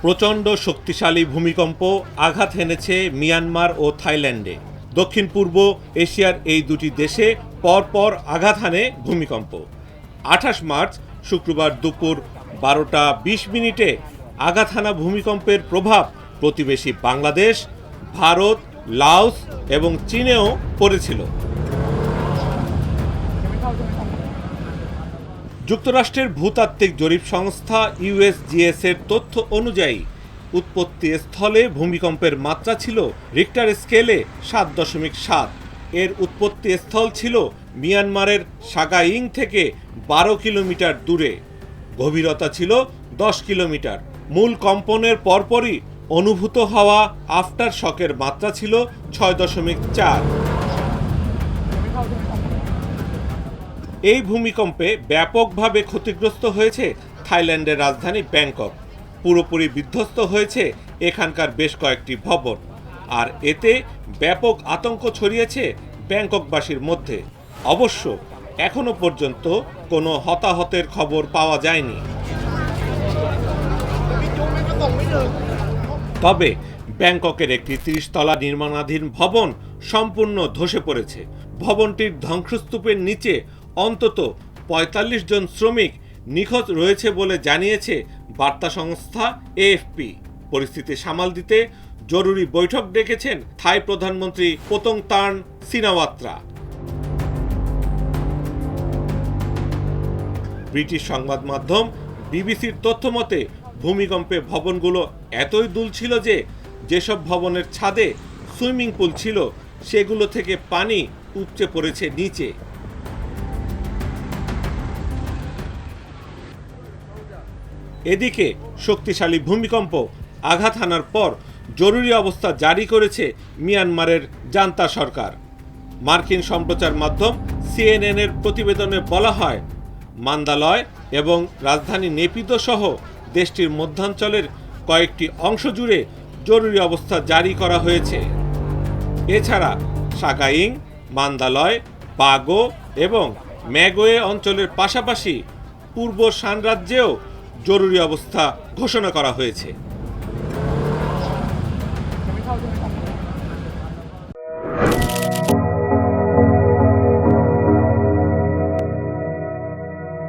প্রচণ্ড শক্তিশালী ভূমিকম্প আঘাত হেনেছে মিয়ানমার ও থাইল্যান্ডে। দক্ষিণ পূর্ব এশিয়ার এই দুটি দেশে পরপর আঘাত হানে ভূমিকম্প। 28 মার্চ শুক্রবার দুপুর 12:20 আঘাত হানা ভূমিকম্পের প্রভাব প্রতিবেশী বাংলাদেশ, ভারত, লাওস এবং চীনেও পড়েছিল। যুক্তরাষ্ট্রের ভূতাত্ত্বিক জরিপ সংস্থা USGS এর তথ্য অনুযায়ী উৎপত্তি স্থলে ভূমিকম্পের মাত্রা ছিল রিক্টার স্কেলে 7.7। এর উৎপত্তি স্থল ছিল মিয়ানমারের সাগাইং থেকে 12 কিলোমিটার দূরে। গভীরতা ছিল 10 কিলোমিটার। মূল কম্পনের পরপরই অনুভূত হওয়া আফটার শকের মাত্রা ছিল 6.4। এই ভূমিকম্পে ব্যাপকভাবে ক্ষতিগ্রস্ত হয়েছে থাইল্যান্ডের রাজধানী ব্যাংকক। পুরোপুরি বিধ্বস্ত হয়েছে এখানকার বেশ কয়েকটি ভবন। আর এতে ব্যাপক আতঙ্ক ছড়িয়েছে ব্যাংককবাসীর মধ্যে। অবশ্য এখনো পর্যন্ত কোনো হতাহতের খবর পাওয়া যায়নি। তবে ব্যাংককের একটি 30 তলা নির্মাণাধীন ভবন সম্পূর্ণ ধসে পড়েছে। ভবনটির ধ্বংসস্তূপের নিচে অন্তত 45 জন শ্রমিক নিখোঁজ রয়েছে বলে জানিয়েছে বার্তা সংস্থা AFP। পরিস্থিতি সামাল দিতে জরুরি বৈঠক ডেকেছেন থাই প্রধানমন্ত্রী পতংতার্ন সিনাওয়াত্রা। ব্রিটিশ সংবাদ মাধ্যম বিবিসির তথ্য মতে ভূমিকম্পে ভবনগুলো এতই দুলছিল যে যেসব ভবনের ছাদে সুইমিং পুল ছিল সেগুলো থেকে পানি উপচে পড়েছে নিচে। এদিকে শক্তিশালী ভূমিকম্প আঘাত হানার পর জরুরি অবস্থা জারি করেছে মিয়ানমারের জান্তা সরকার। মার্কিন সম্প্রচার মাধ্যম CNN এর প্রতিবেদনে বলা হয়, মান্দালয় এবং রাজধানী নেপিদো সহ দেশটির মধ্যাঞ্চলের কয়েকটি অংশ জুড়ে জরুরি অবস্থা জারি করা হয়েছে। এছাড়া সাগাইং, মান্দালয়, বাগো এবং ম্যাগোয়ে অঞ্চলের পাশাপাশি পূর্ব শান রাজ্যেও জরুরি অবস্থা ঘোষণা করা হয়েছে।